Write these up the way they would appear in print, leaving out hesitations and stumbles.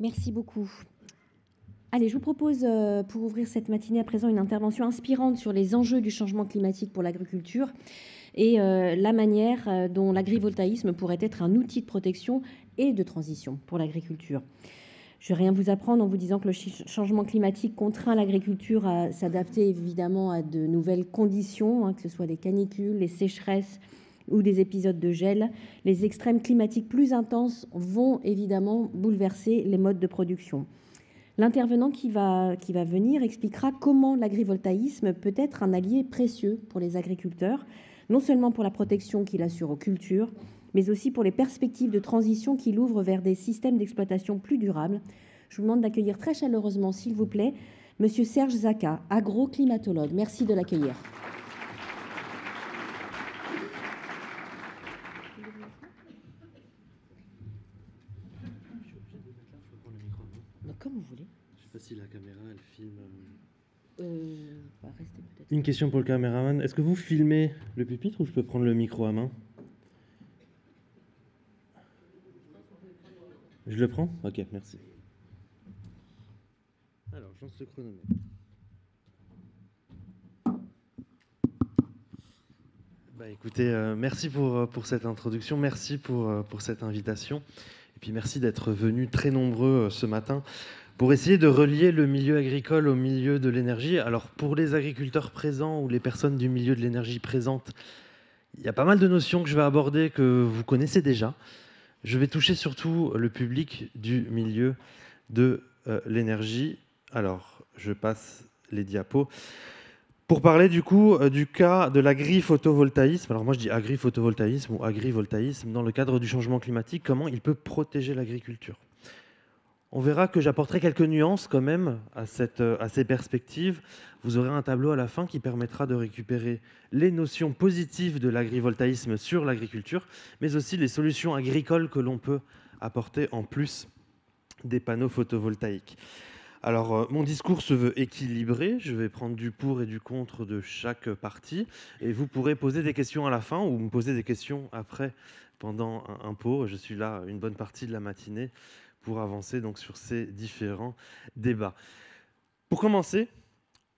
Merci beaucoup. Allez, je vous propose, pour ouvrir cette matinée à présent, une intervention inspirante sur les enjeux du changement climatique pour l'agriculture et la manière dont l'agrivoltaïsme pourrait être un outil de protection et de transition pour l'agriculture. Je ne vais rien vous apprendre en vous disant que le changement climatique contraint l'agriculture à s'adapter évidemment à de nouvelles conditions, que ce soit des canicules, les sécheresses ou des épisodes de gel. Les extrêmes climatiques plus intenses vont évidemment bouleverser les modes de production. L'intervenant qui va venir expliquera comment l'agrivoltaïsme peut être un allié précieux pour les agriculteurs, non seulement pour la protection qu'il assure aux cultures, mais aussi pour les perspectives de transition qu'il ouvre vers des systèmes d'exploitation plus durables. Je vous demande d'accueillir très chaleureusement, s'il vous plaît, Monsieur Serge Zaka, agroclimatologue. Merci de l'accueillir. Comme vous voulez. Je ne sais pas si la caméra, elle filme. Restez peut-être. Une question pour le caméraman. Est-ce que vous filmez le pupitre ou je peux prendre le micro à main? Je le prends? Ok, merci. Alors, je lance le chronomètre. Écoutez, merci pour cette introduction, merci pour cette invitation. Et puis merci d'être venus très nombreux ce matin pour essayer de relier le milieu agricole au milieu de l'énergie. Alors pour les agriculteurs présents ou les personnes du milieu de l'énergie présentes, il y a pas mal de notions que je vais aborder que vous connaissez déjà. Je vais toucher surtout le public du milieu de l'énergie. Alors, je passe les diapos. Pour parler du coup du cas de l'agri-photovoltaïsme, alors moi je dis agri-photovoltaïsme ou agrivoltaïsme, dans le cadre du changement climatique, comment il peut protéger l'agriculture. On verra que j'apporterai quelques nuances quand même à ces perspectives. Vous aurez un tableau à la fin qui permettra de récupérer les notions positives de l'agrivoltaïsme sur l'agriculture, mais aussi les solutions agricoles que l'on peut apporter en plus des panneaux photovoltaïques. Alors, mon discours se veut équilibré. Je vais prendre du pour et du contre de chaque partie. Et vous pourrez poser des questions à la fin ou me poser des questions après, pendant un pot. Je suis là une bonne partie de la matinée pour avancer donc sur ces différents débats. Pour commencer,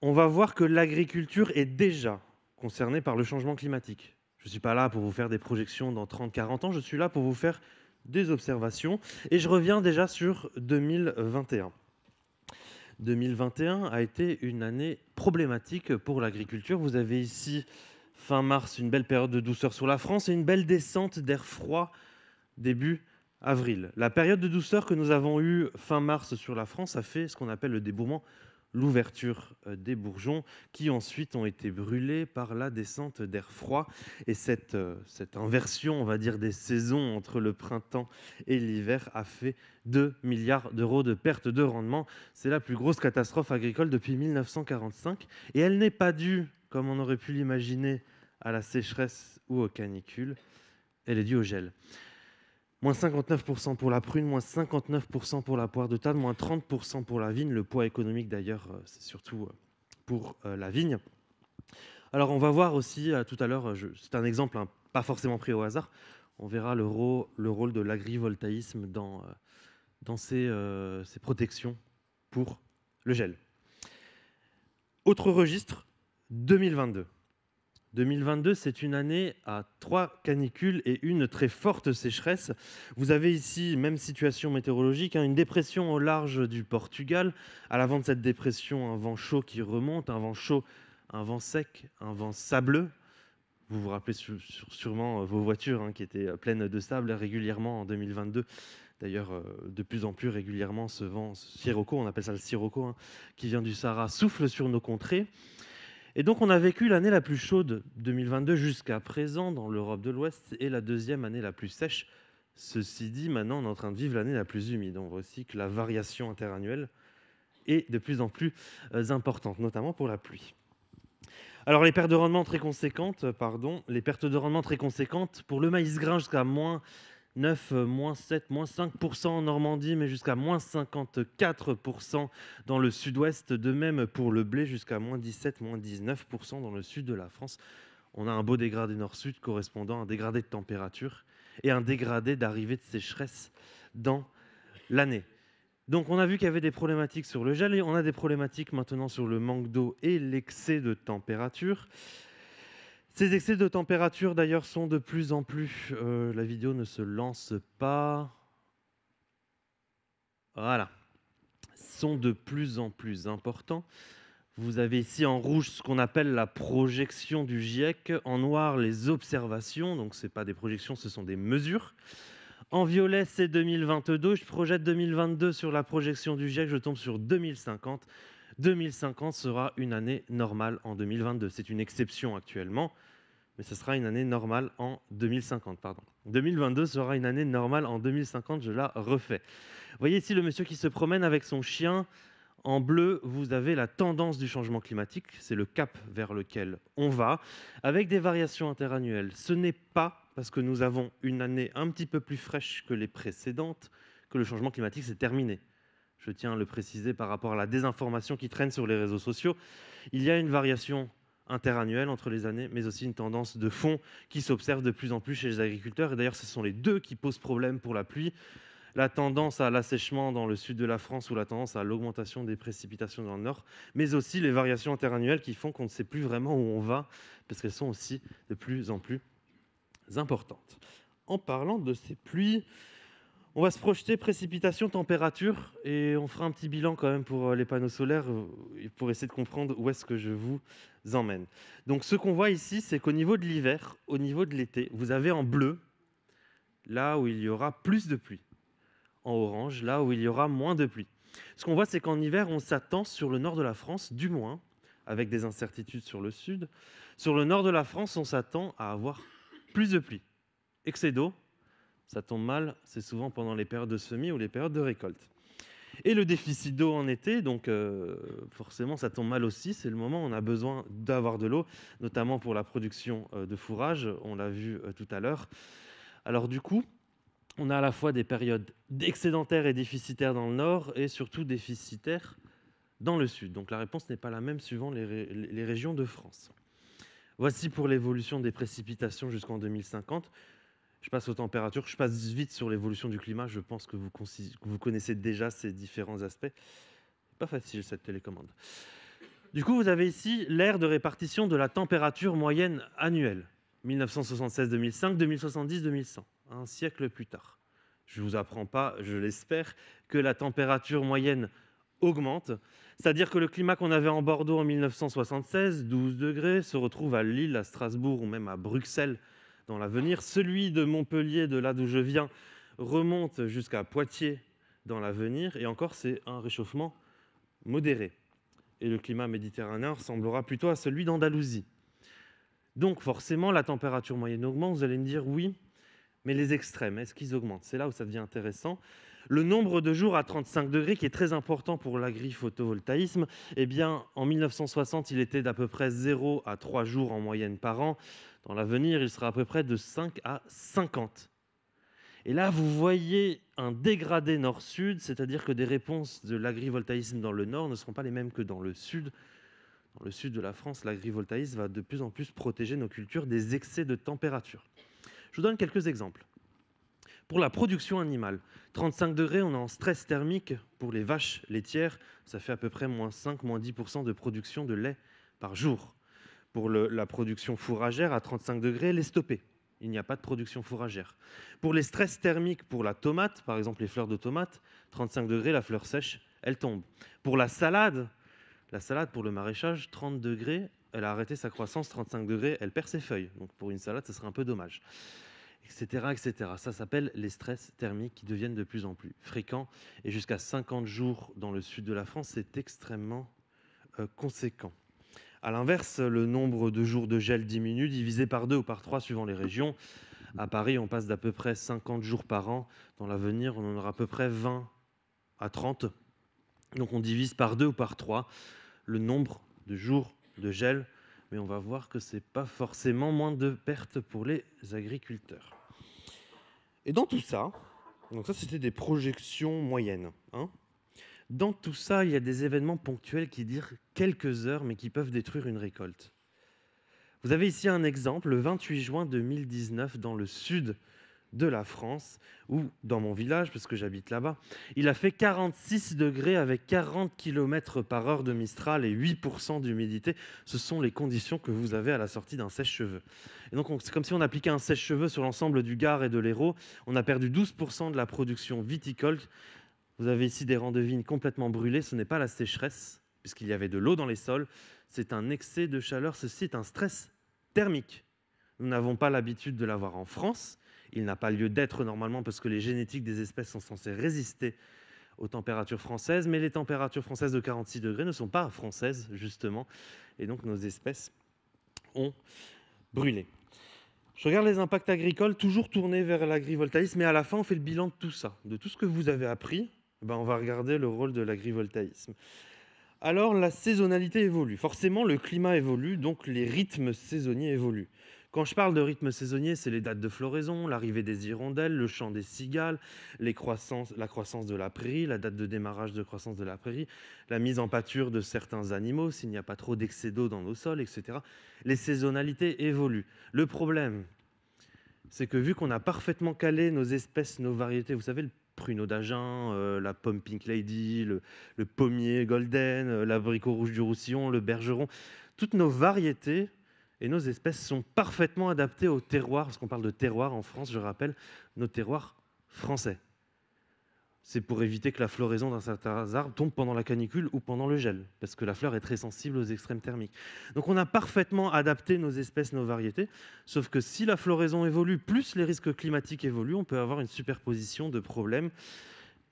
on va voir que l'agriculture est déjà concernée par le changement climatique. Je ne suis pas là pour vous faire des projections dans 30-40 ans. Je suis là pour vous faire des observations. Et je reviens déjà sur 2021. 2021 a été une année problématique pour l'agriculture. Vous avez ici, fin mars, une belle période de douceur sur la France et une belle descente d'air froid début avril. La période de douceur que nous avons eue fin mars sur la France a fait ce qu'on appelle le débourrement, l'ouverture des bourgeons qui ensuite ont été brûlés par la descente d'air froid. Et cette inversion, on va dire, des saisons entre le printemps et l'hiver a fait 2 milliards d'euros de perte de rendement. C'est la plus grosse catastrophe agricole depuis 1945 et elle n'est pas due, comme on aurait pu l'imaginer, à la sécheresse ou aux canicules, elle est due au gel. Moins 59% pour la prune, moins 59% pour la poire de table, moins 30% pour la vigne. Le poids économique d'ailleurs, c'est surtout pour la vigne. Alors on va voir aussi tout à l'heure, c'est un exemple pas forcément pris au hasard, on verra le rôle de l'agrivoltaïsme dans ces protections pour le gel. Autre registre, 2022. 2022, c'est une année à 3 canicules et une très forte sécheresse. Vous avez ici, même situation météorologique, une dépression au large du Portugal. À l'avant de cette dépression, un vent chaud qui remonte, un vent chaud, un vent sec, un vent sableux. Vous vous rappelez sûrement vos voitures qui étaient pleines de sable régulièrement en 2022. D'ailleurs, de plus en plus régulièrement, ce vent sirocco, on appelle ça le sirocco, qui vient du Sahara, souffle sur nos contrées. Et donc, on a vécu l'année la plus chaude, 2022, jusqu'à présent, dans l'Europe de l'Ouest, et la deuxième année la plus sèche. Ceci dit, maintenant, on est en train de vivre l'année la plus humide. On voit aussi que la variation interannuelle est de plus en plus importante, notamment pour la pluie. Alors, les pertes de rendement très conséquentes, pour le maïs grain jusqu'à moins 9, moins 7, moins 5% en Normandie, mais jusqu'à moins 54% dans le sud-ouest. De même pour le blé, jusqu'à moins 17, moins 19% dans le sud de la France. On a un beau dégradé nord-sud correspondant à un dégradé de température et un dégradé d'arrivée de sécheresse dans l'année. Donc on a vu qu'il y avait des problématiques sur le gel et on a des problématiques maintenant sur le manque d'eau et l'excès de température. Ces excès de température d'ailleurs sont de plus en plus... la vidéo ne se lance pas. Voilà. Sont de plus en plus importants. Vous avez ici en rouge ce qu'on appelle la projection du GIEC, en noir les observations, donc ce n'est pas des projections, ce sont des mesures. En violet, c'est 2022. Je projette 2022 sur la projection du GIEC, je tombe sur 2050. 2050 sera une année normale en 2022. C'est une exception actuellement, mais ce sera une année normale en 2050. Pardon. 2022 sera une année normale en 2050, je la refais. Vous voyez ici le monsieur qui se promène avec son chien. En bleu, vous avez la tendance du changement climatique, c'est le cap vers lequel on va, avec des variations interannuelles. Ce n'est pas parce que nous avons une année un petit peu plus fraîche que les précédentes que le changement climatique s'est terminé. Je tiens à le préciser par rapport à la désinformation qui traîne sur les réseaux sociaux. Il y a une variation interannuelle entre les années, mais aussi une tendance de fond qui s'observe de plus en plus chez les agriculteurs. Et d'ailleurs, ce sont les deux qui posent problème pour la pluie. La tendance à l'assèchement dans le sud de la France ou la tendance à l'augmentation des précipitations dans le nord, mais aussi les variations interannuelles qui font qu'on ne sait plus vraiment où on va, parce qu'elles sont aussi de plus en plus importantes. En parlant de ces pluies, on va se projeter précipitation, température, et on fera un petit bilan quand même pour les panneaux solaires, pour essayer de comprendre où est-ce que je vous emmène. Donc ce qu'on voit ici, c'est qu'au niveau de l'hiver, au niveau de l'été, vous avez en bleu, là où il y aura plus de pluie. En orange, là où il y aura moins de pluie. Ce qu'on voit, c'est qu'en hiver, on s'attend sur le nord de la France, du moins, avec des incertitudes sur le sud. Sur le nord de la France, on s'attend à avoir plus de pluie. Excès d'eau, ça tombe mal, c'est souvent pendant les périodes de semis ou les périodes de récolte. Et le déficit d'eau en été, donc forcément, ça tombe mal aussi. C'est le moment où on a besoin d'avoir de l'eau, notamment pour la production de fourrage, on l'a vu tout à l'heure. Alors du coup, on a à la fois des périodes excédentaires et déficitaires dans le nord et surtout déficitaires dans le sud. Donc la réponse n'est pas la même suivant les régions de France. Voici pour l'évolution des précipitations jusqu'en 2050. Je passe aux températures, je passe vite sur l'évolution du climat. Je pense que vous connaissez déjà ces différents aspects. Pas facile cette télécommande. Du coup, vous avez ici l'ère de répartition de la température moyenne annuelle. 1976-2005, 2070-2100. Un siècle plus tard. Je ne vous apprends pas, je l'espère, que la température moyenne augmente. C'est-à-dire que le climat qu'on avait en Bordeaux en 1976, 12 degrés, se retrouve à Lille, à Strasbourg ou même à Bruxelles dans l'avenir. Celui de Montpellier, de là d'où je viens, remonte jusqu'à Poitiers dans l'avenir. Et encore, c'est un réchauffement modéré. Et le climat méditerranéen ressemblera plutôt à celui d'Andalousie. Donc forcément, la température moyenne augmente. Vous allez me dire oui, mais les extrêmes, est-ce qu'ils augmentent? C'est là où ça devient intéressant. Le nombre de jours à 35 degrés, qui est très important pour l'agri-photovoltaïsme, eh bien, en 1960, il était d'à peu près 0 à 3 jours en moyenne par an. Dans l'avenir, il sera à peu près de 5 à 50. Et là, vous voyez un dégradé nord-sud, c'est-à-dire que des réponses de l'agrivoltaïsme dans le nord ne seront pas les mêmes que dans le sud. Dans le sud de la France, l'agrivoltaïsme va de plus en plus protéger nos cultures des excès de température. Je vous donne quelques exemples. Pour la production animale, 35 degrés, on est en stress thermique pour les vaches laitières. Ça fait à peu près -5, -10% de production de lait par jour. Pour la production fourragère, à 35 degrés, elle est stoppée. Il n'y a pas de production fourragère. Pour les stress thermiques pour la tomate, par exemple les fleurs de tomate, 35 degrés, la fleur sèche, elle tombe. Pour la salade pour le maraîchage, 30 degrés, elle a arrêté sa croissance, 35 degrés, elle perd ses feuilles. Donc pour une salade, ce serait un peu dommage. Etc., etc. Ça s'appelle les stress thermiques qui deviennent de plus en plus fréquents. Et jusqu'à 50 jours dans le sud de la France, c'est extrêmement conséquent. A l'inverse, le nombre de jours de gel diminue, divisé par 2 ou par 3 suivant les régions. À Paris, on passe d'à peu près 50 jours par an. Dans l'avenir, on en aura à peu près 20 à 30. Donc on divise par 2 ou par 3 le nombre de jours de gel. Mais on va voir que ce n'est pas forcément moins de pertes pour les agriculteurs. Et dans tout ça, donc ça c'était des projections moyennes. Dans tout ça, il y a des événements ponctuels qui durent quelques heures, mais qui peuvent détruire une récolte. Vous avez ici un exemple, le 28 juin 2019, dans le sud de la France, ou dans mon village, parce que j'habite là-bas, il a fait 46 degrés avec 40 km/h de Mistral et 8% d'humidité. Ce sont les conditions que vous avez à la sortie d'un sèche-cheveux. Et donc, c'est comme si on appliquait un sèche-cheveux sur l'ensemble du Gard et de l'Hérault. On a perdu 12% de la production viticole. Vous avez ici des rangs de vignes complètement brûlés. Ce n'est pas la sécheresse, puisqu'il y avait de l'eau dans les sols. C'est un excès de chaleur. Ceci est un stress thermique. Nous n'avons pas l'habitude de l'avoir en France. Il n'a pas lieu d'être normalement parce que les génétiques des espèces sont censées résister aux températures françaises, mais les températures françaises de 46 degrés ne sont pas françaises, justement, et donc nos espèces ont brûlé. Je regarde les impacts agricoles, toujours tournés vers l'agrivoltaïsme, mais à la fin, on fait le bilan de tout ça, de tout ce que vous avez appris. On va regarder le rôle de l'agrivoltaïsme. Alors, la saisonnalité évolue. Forcément, le climat évolue, donc les rythmes saisonniers évoluent. Quand je parle de rythme saisonnier, c'est les dates de floraison, l'arrivée des hirondelles, le chant des cigales, la croissance de la prairie, la date de démarrage de croissance de la prairie, la mise en pâture de certains animaux, s'il n'y a pas trop d'excès d'eau dans nos sols, etc. Les saisonnalités évoluent. Le problème, c'est que vu qu'on a parfaitement calé nos espèces, nos variétés, vous savez, le pruneau d'Agen, la pomme Pink Lady, le pommier golden, l'abricot rouge du Roussillon, le bergeron, toutes nos variétés et nos espèces sont parfaitement adaptées au terroir, parce qu'on parle de terroir en France, je rappelle, nos terroirs français. C'est pour éviter que la floraison d'un certain arbre tombe pendant la canicule ou pendant le gel, parce que la fleur est très sensible aux extrêmes thermiques. Donc on a parfaitement adapté nos espèces, nos variétés, sauf que si la floraison évolue, plus les risques climatiques évoluent, on peut avoir une superposition de problèmes,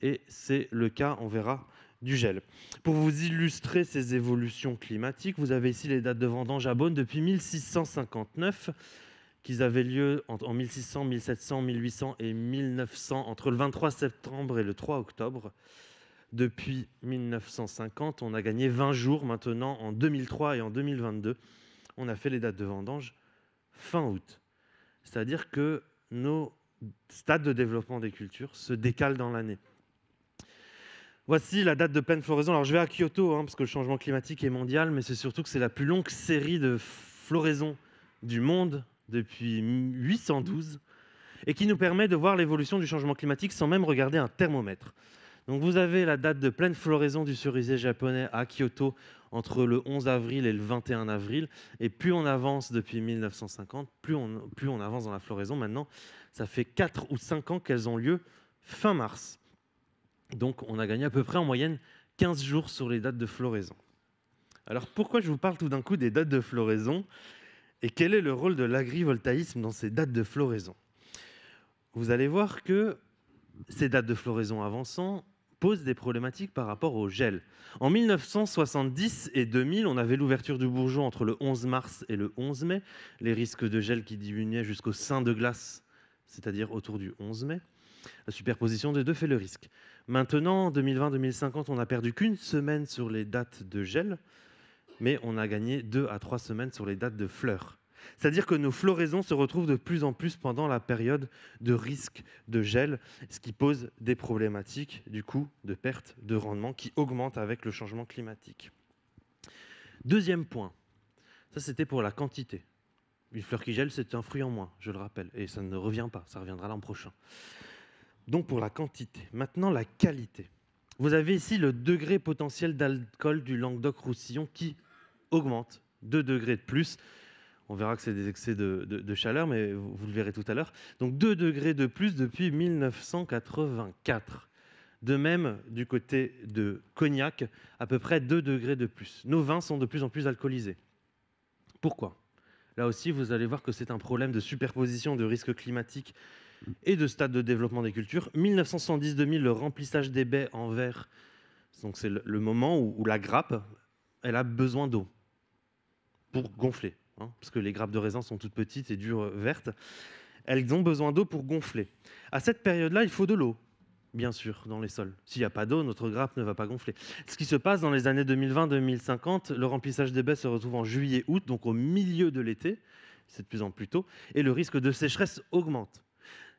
et c'est le cas, on verra, du gel. Pour vous illustrer ces évolutions climatiques, vous avez ici les dates de vendange à Beaune depuis 1659, qu'ils avaient lieu en 1600, 1700, 1800 et 1900, entre le 23 septembre et le 3 octobre. Depuis 1950, on a gagné 20 jours. Maintenant, en 2003 et en 2022, on a fait les dates de vendange fin août. C'est-à-dire que nos stades de développement des cultures se décalent dans l'année. Voici la date de pleine floraison. Alors, je vais à Kyoto, parce que le changement climatique est mondial, mais c'est surtout que c'est la plus longue série de floraison du monde depuis 812 et qui nous permet de voir l'évolution du changement climatique sans même regarder un thermomètre. Donc, vous avez la date de pleine floraison du cerisier japonais à Kyoto entre le 11 avril et le 21 avril. Et plus on avance depuis 1950, plus on avance dans la floraison. Maintenant, ça fait 4 ou 5 ans qu'elles ont lieu fin mars. Donc, on a gagné à peu près en moyenne 15 jours sur les dates de floraison. Alors, pourquoi je vous parle tout d'un coup des dates de floraison et quel est le rôle de l'agrivoltaïsme dans ces dates de floraison? Vous allez voir que ces dates de floraison avançant posent des problématiques par rapport au gel. En 1970 et 2000, on avait l'ouverture du Bourgeon entre le 11 mars et le 11 mai, les risques de gel qui diminuaient jusqu'au sein de glace, c'est-à-dire autour du 11 mai. La superposition des deux fait le risque. Maintenant, en 2020-2050, on n'a perdu qu'une semaine sur les dates de gel, mais on a gagné 2 à 3 semaines sur les dates de fleurs. C'est-à-dire que nos floraisons se retrouvent de plus en plus pendant la période de risque de gel, ce qui pose des problématiques, du coup, de perte de rendement qui augmentent avec le changement climatique. Deuxième point, ça c'était pour la quantité. Une fleur qui gèle, c'est un fruit en moins, je le rappelle, et ça ne revient pas, ça reviendra l'an prochain. Donc pour la quantité. Maintenant, la qualité. Vous avez ici le degré potentiel d'alcool du Languedoc-Roussillon qui augmente, 2 degrés de plus. On verra que c'est des excès de chaleur, mais vous le verrez tout à l'heure. Donc 2 degrés de plus depuis 1984. De même, du côté de Cognac, à peu près 2 degrés de plus. Nos vins sont de plus en plus alcoolisés. Pourquoi? Là aussi, vous allez voir que c'est un problème de superposition de risques climatiques et de stade de développement des cultures. 1970-2000, le remplissage des baies en verre, donc c'est le moment où la grappe, elle a besoin d'eau pour gonfler, parce que les grappes de raisin sont toutes petites et dures, vertes. Elles ont besoin d'eau pour gonfler. À cette période-là, il faut de l'eau, bien sûr, dans les sols. S'il n'y a pas d'eau, notre grappe ne va pas gonfler. Ce qui se passe dans les années 2020-2050, le remplissage des baies se retrouve en juillet-août, donc au milieu de l'été, c'est de plus en plus tôt, et le risque de sécheresse augmente.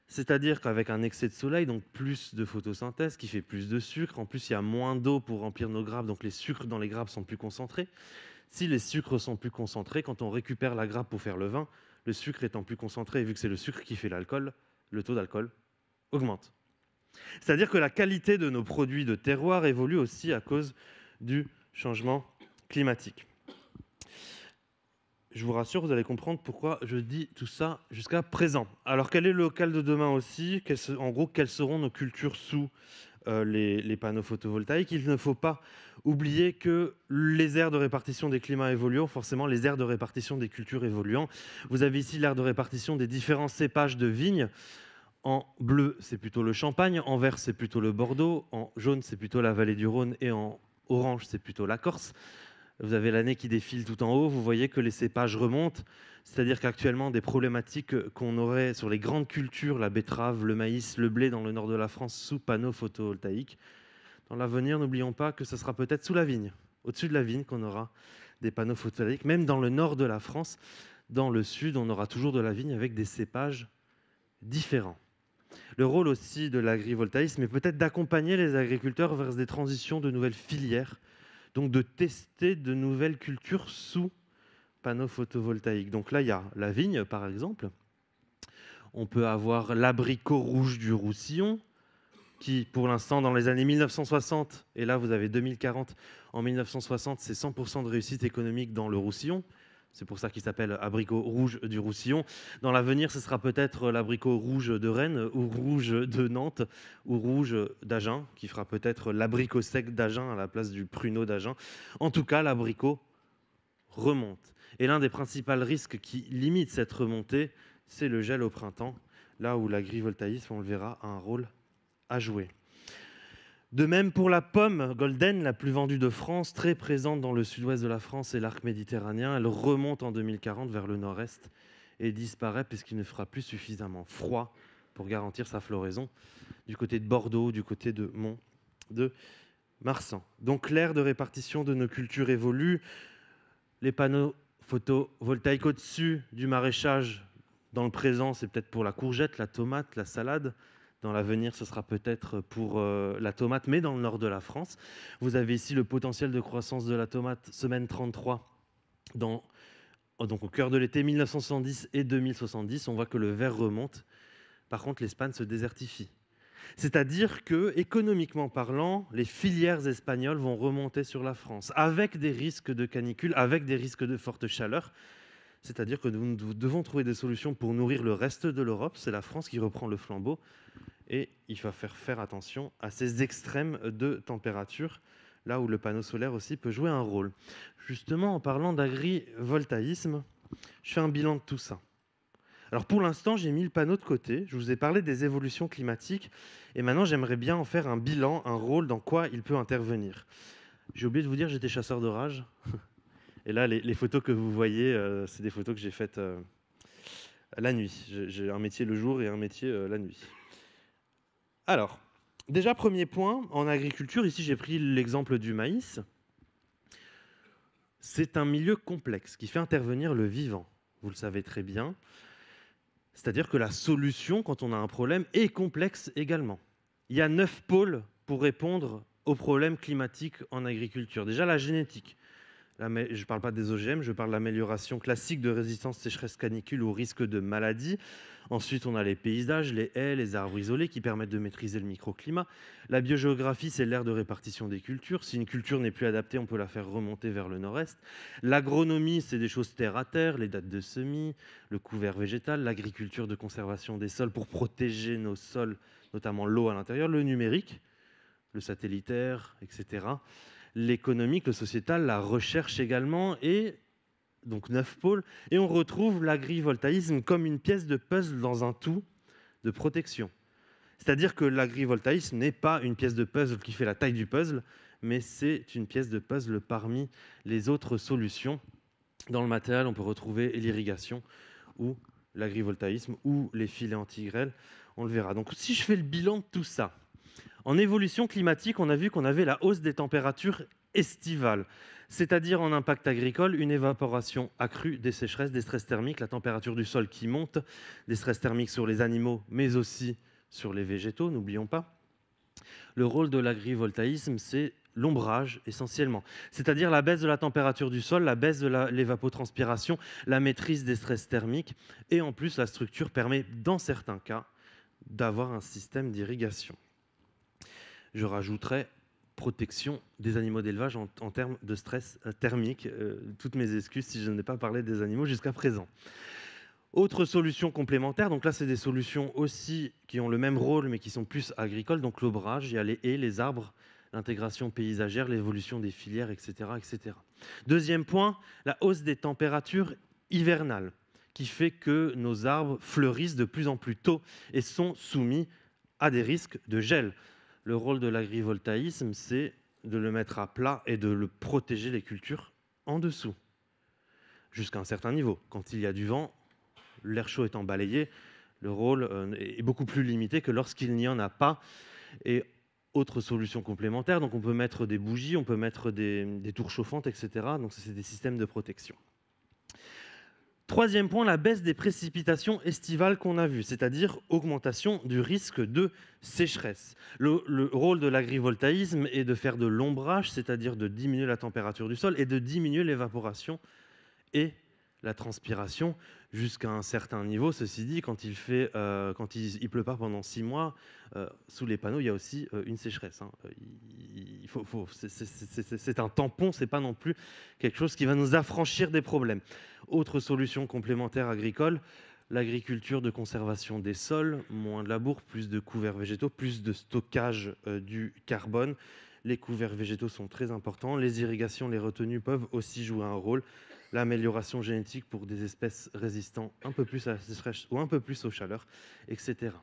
C'est-à-dire qu'avec un excès de soleil, donc plus de photosynthèse qui fait plus de sucre, en plus il y a moins d'eau pour remplir nos grappes, donc les sucres dans les grappes sont plus concentrés. Si les sucres sont plus concentrés, quand on récupère la grappe pour faire le vin, le sucre étant plus concentré, et vu que c'est le sucre qui fait l'alcool, le taux d'alcool augmente. C'est-à-dire que la qualité de nos produits de terroir évolue aussi à cause du changement climatique. Je vous rassure, vous allez comprendre pourquoi je dis tout ça jusqu'à présent. Alors, quel est le local de demain aussi? En gros, quelles seront nos cultures sous les panneaux photovoltaïques? Il ne faut pas oublier que les aires de répartition des climats évoluant, forcément les aires de répartition des cultures évoluant. Vous avez ici l'aire de répartition des différents cépages de vignes. En bleu, c'est plutôt le Champagne, en vert, c'est plutôt le Bordeaux, en jaune, c'est plutôt la vallée du Rhône, et en orange, c'est plutôt la Corse. Vous avez l'année qui défile tout en haut, vous voyez que les cépages remontent, c'est-à-dire qu'actuellement, des problématiques qu'on aurait sur les grandes cultures, la betterave, le maïs, le blé dans le nord de la France, sous panneaux photovoltaïques. Dans l'avenir, n'oublions pas que ce sera peut-être sous la vigne, au-dessus de la vigne, qu'on aura des panneaux photovoltaïques. Même dans le nord de la France, dans le sud, on aura toujours de la vigne avec des cépages différents. Le rôle aussi de l'agrivoltaïsme est peut-être d'accompagner les agriculteurs vers des transitions de nouvelles filières, donc de tester de nouvelles cultures sous panneaux photovoltaïques. Donc là, il y a la vigne, par exemple. On peut avoir l'abricot rouge du Roussillon, qui, pour l'instant, dans les années 1960, et là, vous avez 2040, en 1960, c'est 100% de réussite économique dans le Roussillon. C'est pour ça qu'il s'appelle abricot rouge du Roussillon. Dans l'avenir, ce sera peut-être l'abricot rouge de Rennes, ou rouge de Nantes, ou rouge d'Agen, qui fera peut-être l'abricot sec d'Agen à la place du pruneau d'Agen. En tout cas, l'abricot remonte. Et l'un des principaux risques qui limite cette remontée, c'est le gel au printemps, là où l'agrivoltaïsme, on le verra, a un rôle à jouer. De même pour la pomme golden, la plus vendue de France, très présente dans le sud-ouest de la France et l'arc méditerranéen. Elle remonte en 2040 vers le nord-est et disparaît puisqu'il ne fera plus suffisamment froid pour garantir sa floraison du côté de Bordeaux, du côté de Mont de Marsan. Donc l'aire de répartition de nos cultures évolue. Les panneaux photovoltaïques au-dessus du maraîchage, dans le présent, c'est peut-être pour la courgette, la tomate, la salade. Dans l'avenir, ce sera peut-être pour la tomate, mais dans le nord de la France. Vous avez ici le potentiel de croissance de la tomate, semaine 33, donc au cœur de l'été 1970 et 2070. On voit que le vert remonte. Par contre, l'Espagne se désertifie. C'est-à-dire que, économiquement parlant, les filières espagnoles vont remonter sur la France, avec des risques de canicule, avec des risques de forte chaleur. C'est-à-dire que nous devons trouver des solutions pour nourrir le reste de l'Europe. C'est la France qui reprend le flambeau. Et il faut faire attention à ces extrêmes de température, là où le panneau solaire aussi peut jouer un rôle. Justement, en parlant d'agrivoltaïsme, je fais un bilan de tout ça. Alors pour l'instant, j'ai mis le panneau de côté, je vous ai parlé des évolutions climatiques, et maintenant j'aimerais bien en faire un bilan, un rôle dans quoi il peut intervenir. J'ai oublié de vous dire, j'étais chasseur d'orage. Et là, les photos que vous voyez, c'est des photos que j'ai faites la nuit. J'ai un métier le jour et un métier la nuit. Alors, déjà, premier point, en agriculture, ici j'ai pris l'exemple du maïs. C'est un milieu complexe qui fait intervenir le vivant, vous le savez très bien. C'est-à-dire que la solution, quand on a un problème, est complexe également. Il y a 9 pôles pour répondre aux problèmes climatiques en agriculture. Déjà, la génétique. Je ne parle pas des OGM, je parle de l'amélioration classique de résistance sécheresse canicule ou risque de maladie. Ensuite, on a les paysages, les haies, les arbres isolés qui permettent de maîtriser le microclimat. La biogéographie, c'est l'aire de répartition des cultures. Si une culture n'est plus adaptée, on peut la faire remonter vers le nord-est. L'agronomie, c'est des choses terre à terre, les dates de semis, le couvert végétal, l'agriculture de conservation des sols pour protéger nos sols, notamment l'eau à l'intérieur, le numérique, le satellitaire, etc. L'économique, le sociétal, la recherche également, et donc 9 pôles, et on retrouve l'agrivoltaïsme comme une pièce de puzzle dans un tout de protection. C'est-à-dire que l'agrivoltaïsme n'est pas une pièce de puzzle qui fait la taille du puzzle, mais c'est une pièce de puzzle parmi les autres solutions. Dans le matériel, on peut retrouver l'irrigation ou l'agrivoltaïsme ou les filets anti-grêle, on le verra. Donc si je fais le bilan de tout ça, en évolution climatique, on a vu qu'on avait la hausse des températures estivales, c'est-à-dire en impact agricole, une évaporation accrue, des sécheresses, des stress thermiques, la température du sol qui monte, des stress thermiques sur les animaux, mais aussi sur les végétaux, n'oublions pas. Le rôle de l'agrivoltaïsme, c'est l'ombrage essentiellement, c'est-à-dire la baisse de la température du sol, la baisse de l'évapotranspiration, la maîtrise des stress thermiques, et en plus la structure permet dans certains cas d'avoir un système d'irrigation. Je rajouterai protection des animaux d'élevage en termes de stress thermique. Toutes mes excuses si je n'ai pas parlé des animaux jusqu'à présent. Autre solution complémentaire, donc là c'est des solutions aussi qui ont le même rôle mais qui sont plus agricoles, donc l'ombrage, il y a les haies, les arbres, l'intégration paysagère, l'évolution des filières, etc., etc. Deuxième point, la hausse des températures hivernales qui fait que nos arbres fleurissent de plus en plus tôt et sont soumis à des risques de gel. Le rôle de l'agrivoltaïsme, c'est de le mettre à plat et de le protéger les cultures en dessous, jusqu'à un certain niveau. Quand il y a du vent, l'air chaud étant balayé, le rôle est beaucoup plus limité que lorsqu'il n'y en a pas. Et autre solution complémentaire, donc on peut mettre des bougies, on peut mettre des tours chauffantes, etc. Donc c'est des systèmes de protection. Troisième point, la baisse des précipitations estivales qu'on a vues, c'est-à-dire augmentation du risque de sécheresse. Le rôle de l'agrivoltaïsme est de faire de l'ombrage, c'est-à-dire de diminuer la température du sol et de diminuer l'évaporation et la transpiration jusqu'à un certain niveau. Ceci dit, quand il pleut pas pendant 6 mois, sous les panneaux, il y a aussi une sécheresse. C'est un tampon, c'est pas non plus quelque chose qui va nous affranchir des problèmes. Autre solution complémentaire agricole, l'agriculture de conservation des sols, moins de labour, plus de couverts végétaux, plus de stockage du carbone. Les couverts végétaux sont très importants. Les irrigations, les retenues peuvent aussi jouer un rôle. L'amélioration génétique pour des espèces résistant un peu plus à la sécheresse ou un peu plus aux chaleurs, etc.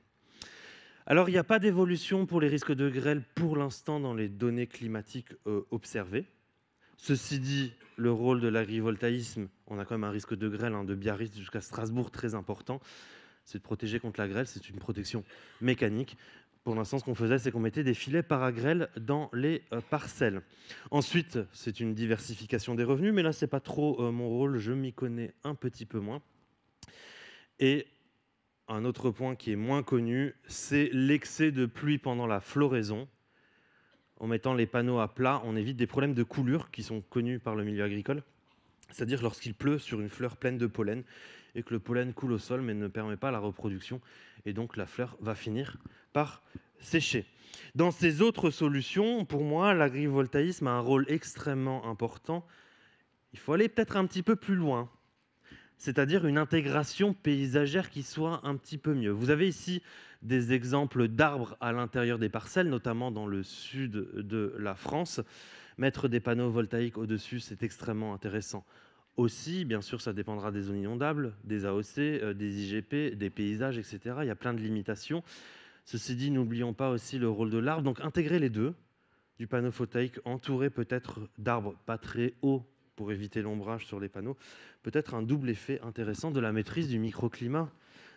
Alors, il n'y a pas d'évolution pour les risques de grêle pour l'instant dans les données climatiques observées. Ceci dit, le rôle de l'agrivoltaïsme, on a quand même un risque de grêle de Biarritz jusqu'à Strasbourg très important. C'est de protéger contre la grêle, c'est une protection mécanique. Pour l'instant, ce qu'on faisait, c'est qu'on mettait des filets paragrêle dans les parcelles. Ensuite, c'est une diversification des revenus, mais là, ce n'est pas trop mon rôle, je m'y connais un petit peu moins. Et un autre point qui est moins connu, c'est l'excès de pluie pendant la floraison. En mettant les panneaux à plat, on évite des problèmes de coulure qui sont connus par le milieu agricole, c'est-à-dire lorsqu'il pleut sur une fleur pleine de pollen et que le pollen coule au sol mais ne permet pas la reproduction et donc la fleur va finir par sécher. Dans ces autres solutions, pour moi, l'agrivoltaïsme a un rôle extrêmement important. Il faut aller peut-être un petit peu plus loin, c'est-à-dire une intégration paysagère qui soit un petit peu mieux. Vous avez ici des exemples d'arbres à l'intérieur des parcelles, notamment dans le sud de la France. Mettre des panneaux voltaïques au-dessus, c'est extrêmement intéressant. Aussi, bien sûr, ça dépendra des zones inondables, des AOC, des IGP, des paysages, etc. Il y a plein de limitations. Ceci dit, n'oublions pas aussi le rôle de l'arbre. Donc, intégrer les deux, du panneau photovoltaïque entouré peut-être d'arbres pas très hauts pour éviter l'ombrage sur les panneaux, peut-être un double effet intéressant de la maîtrise du microclimat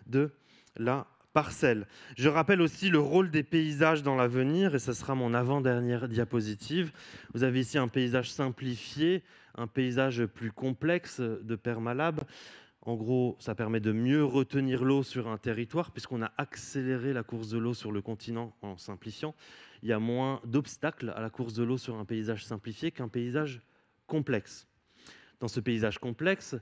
de la parcelle. Je rappelle aussi le rôle des paysages dans l'avenir, et ce sera mon avant-dernière diapositive. Vous avez ici un paysage simplifié, un paysage plus complexe de Permalab. En gros, ça permet de mieux retenir l'eau sur un territoire, puisqu'on a accéléré la course de l'eau sur le continent en simplifiant. Il y a moins d'obstacles à la course de l'eau sur un paysage simplifié qu'un paysage complexe. Dans ce paysage complexe,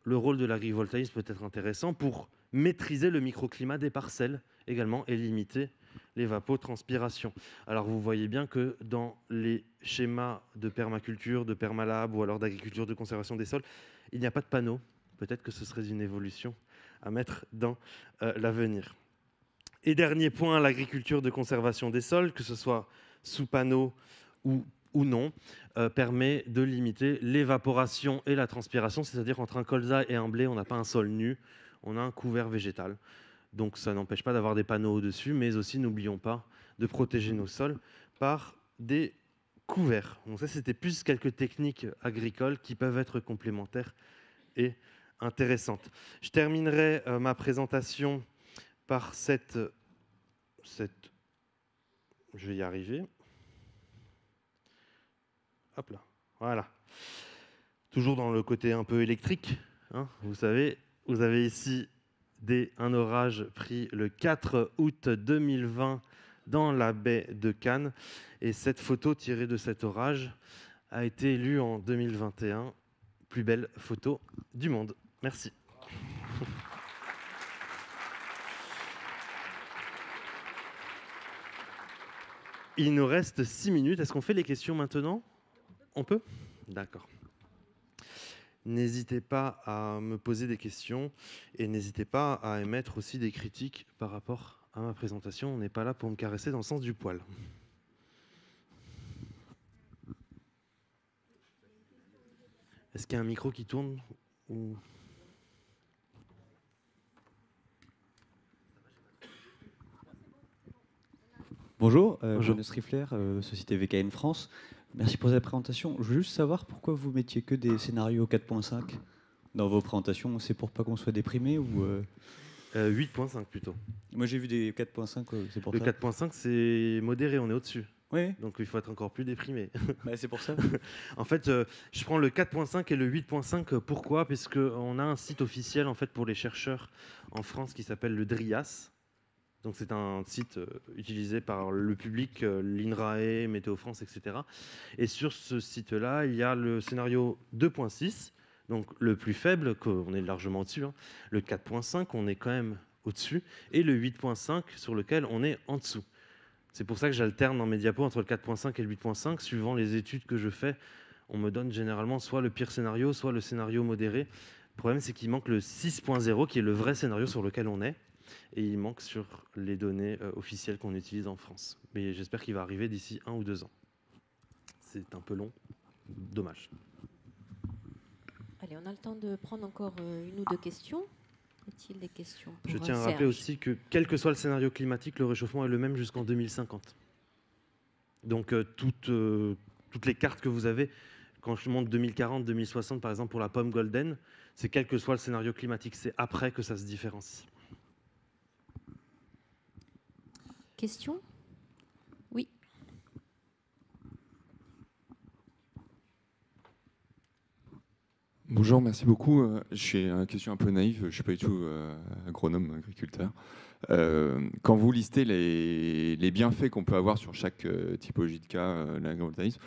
le rôle de l'agrivoltaïsme peut être intéressant pour maîtriser le microclimat des parcelles également et limiter l'évapotranspiration. Alors vous voyez bien que dans les schémas de permaculture, de permalab ou alors d'agriculture de conservation des sols, il n'y a pas de panneau. Peut-être que ce serait une évolution à mettre dans l'avenir. Et dernier point, l'agriculture de conservation des sols, que ce soit sous panneau ou non, permet de limiter l'évaporation et la transpiration, c'est-à-dire qu'entre un colza et un blé, on n'a pas un sol nu, on a un couvert végétal. Donc ça n'empêche pas d'avoir des panneaux au-dessus, mais aussi n'oublions pas de protéger nos sols par des couverts. Donc ça, c'était plus quelques techniques agricoles qui peuvent être complémentaires et intéressantes. Je terminerai ma présentation par cette... Je vais y arriver. Hop là, voilà. Toujours dans le côté un peu électrique, hein, vous savez, vous avez ici un orage pris le 4 août 2020 dans la baie de Cannes. Et cette photo tirée de cet orage a été élue en 2021 plus belle photo du monde. Merci. Il nous reste 6 minutes. Est-ce qu'on fait les questions maintenant? On peut? D'accord. N'hésitez pas à me poser des questions et n'hésitez pas à émettre aussi des critiques par rapport à ma présentation. On n'est pas là pour me caresser dans le sens du poil. Est-ce qu'il y a un micro qui tourne ou... Bonjour, Bonjour. Jonas Riffler, Société VKN France. Merci pour cette présentation. Je veux juste savoir pourquoi vous mettiez que des scénarios 4.5 dans vos présentations. C'est pour pas qu'on soit déprimé ou 8.5 plutôt. Moi j'ai vu des 4.5, c'est pour Le ça. 4.5 c'est modéré, on est au-dessus. Oui, Donc il faut être encore plus déprimé. bah, c'est pour ça. En fait, je prends le 4.5 et le 8.5. Pourquoi? Parce qu'on a un site officiel en fait, pour les chercheurs en France qui s'appelle le DRIAS. Donc c'est un site utilisé par le public, l'INRAE, Météo France, etc. Et sur ce site-là, il y a le scénario 2.6, donc le plus faible, qu'on est largement au-dessus. Hein. Le 4.5, on est quand même au-dessus. Et le 8.5, sur lequel on est en dessous. C'est pour ça que j'alterne dans mes diapos entre le 4.5 et le 8.5. Suivant les études que je fais, on me donne généralement soit le pire scénario, soit le scénario modéré. Le problème, c'est qu'il manque le 6.0, qui est le vrai scénario sur lequel on est. Et il manque sur les données officielles qu'on utilise en France. Mais j'espère qu'il va arriver d'ici 1 ou 2 ans. C'est un peu long. Dommage. Allez, on a le temps de prendre encore une ou deux questions. Y a-t-il des questions pour Je tiens à Serge rappeler aussi que, quel que soit le scénario climatique, le réchauffement est le même jusqu'en 2050. Donc, toutes les cartes que vous avez, quand je montre 2040, 2060, par exemple, pour la pomme golden, c'est quel que soit le scénario climatique. C'est après que ça se différencie. Question? Oui. Bonjour, merci beaucoup. J'ai une question un peu naïve, je ne suis pas du tout agronome, agriculteur. Quand vous listez les bienfaits qu'on peut avoir sur chaque typologie de cas, l'agrivoltaïsme,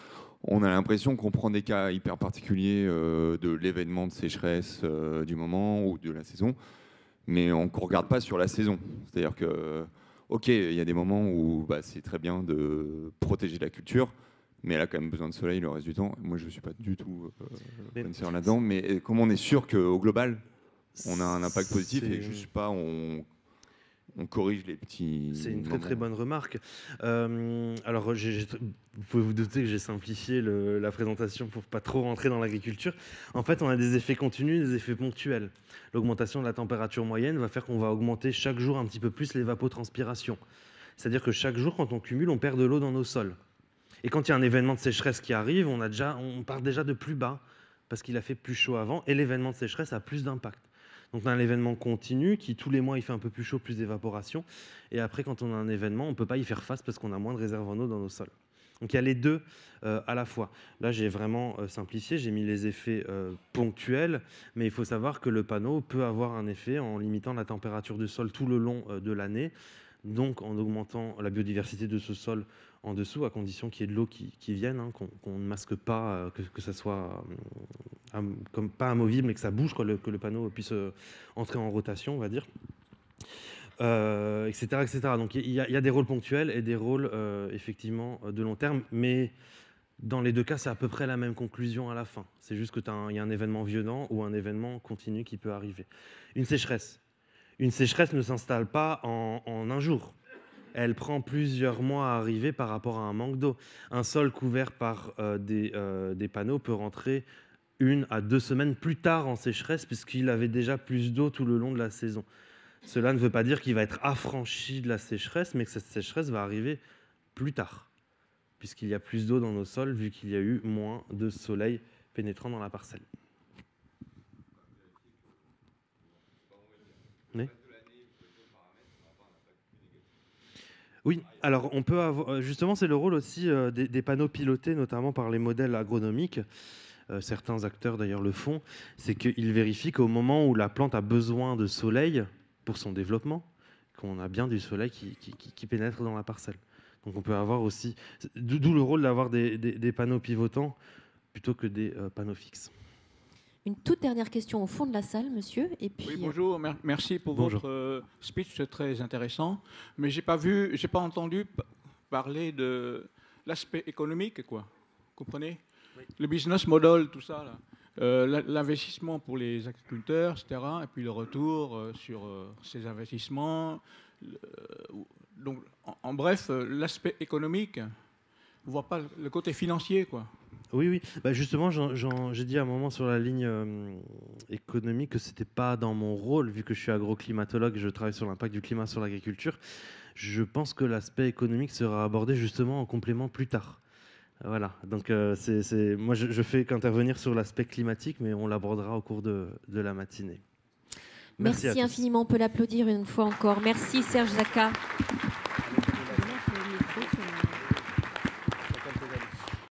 on a l'impression qu'on prend des cas hyper particuliers de l'événement de sécheresse du moment ou de la saison, mais on ne regarde pas sur la saison. C'est-à-dire que, ok, il y a des moments où c'est très bien de protéger la culture, mais elle a quand même besoin de soleil le reste du temps. Moi, je ne suis pas du tout connaisseur là-dedans, mais comment on est sûr qu'au global, on a un impact positif et juste pas on corrige les petits... C'est une très très bonne remarque. Alors, vous pouvez vous douter que j'ai simplifié la présentation pour pas trop rentrer dans l'agriculture. En fait, on a des effets continus, des effets ponctuels. L'augmentation de la température moyenne va faire qu'on va augmenter chaque jour un petit peu plus l'évapotranspiration. C'est-à-dire que chaque jour, quand on cumule, on perd de l'eau dans nos sols. Et quand il y a un événement de sécheresse qui arrive, on part déjà de plus bas parce qu'il a fait plus chaud avant et l'événement de sécheresse a plus d'impact. Donc on a un événement continu qui, tous les mois, il fait un peu plus chaud, plus d'évaporation. Et après, quand on a un événement, on ne peut pas y faire face parce qu'on a moins de réserves en eau dans nos sols. Donc il y a les deux à la fois. Là, j'ai vraiment simplifié, j'ai mis les effets ponctuels, mais il faut savoir que le panneau peut avoir un effet en limitant la température du sol tout le long de l'année, donc en augmentant la biodiversité de ce sol en dessous, à condition qu'il y ait de l'eau qui vienne, hein, qu'on ne masque pas, que ça soit comme pas amovible, mais que ça bouge, que le panneau puisse entrer en rotation, on va dire, etc., etc. Donc il y a des rôles ponctuels et des rôles effectivement de long terme, mais dans les deux cas, c'est à peu près la même conclusion à la fin. C'est juste qu'il y a un événement violent ou un événement continu qui peut arriver. Une sécheresse. Une sécheresse ne s'installe pas en un jour. Elle prend plusieurs mois à arriver par rapport à un manque d'eau. Un sol couvert par des panneaux peut rentrer 1 à 2 semaines plus tard en sécheresse puisqu'il avait déjà plus d'eau tout le long de la saison. Cela ne veut pas dire qu'il va être affranchi de la sécheresse, mais que cette sécheresse va arriver plus tard, puisqu'il y a plus d'eau dans nos sols vu qu'il y a eu moins de soleil pénétrant dans la parcelle. Oui. Oui, alors on peut avoir, justement c'est le rôle aussi des panneaux pilotés, notamment par les modèles agronomiques, certains acteurs d'ailleurs le font, c'est qu'ils vérifient qu'au moment où la plante a besoin de soleil pour son développement, qu'on a bien du soleil qui pénètre dans la parcelle. Donc on peut avoir aussi, d'où le rôle d'avoir des panneaux pivotants plutôt que des panneaux fixes. Une toute dernière question au fond de la salle, monsieur. Et puis, oui, bonjour, merci pour votre speech, c'est très intéressant. Mais j'ai pas entendu parler de l'aspect économique, quoi. Vous comprenez? Oui. Le business model, tout ça, là. L'investissement pour les agriculteurs, etc. Et puis le retour sur ces investissements. Donc, en bref, l'aspect économique, on ne voit pas le côté financier, quoi. Oui, oui. Bah justement, j'ai dit à un moment sur la ligne économique que ce n'était pas dans mon rôle, vu que je suis agroclimatologue, je travaille sur l'impact du climat sur l'agriculture. Je pense que l'aspect économique sera abordé justement en complément plus tard. Voilà, donc moi je fais qu'intervenir sur l'aspect climatique, mais on l'abordera au cours de la matinée. Merci infiniment, on peut l'applaudir une fois encore. Merci Serge Zaka.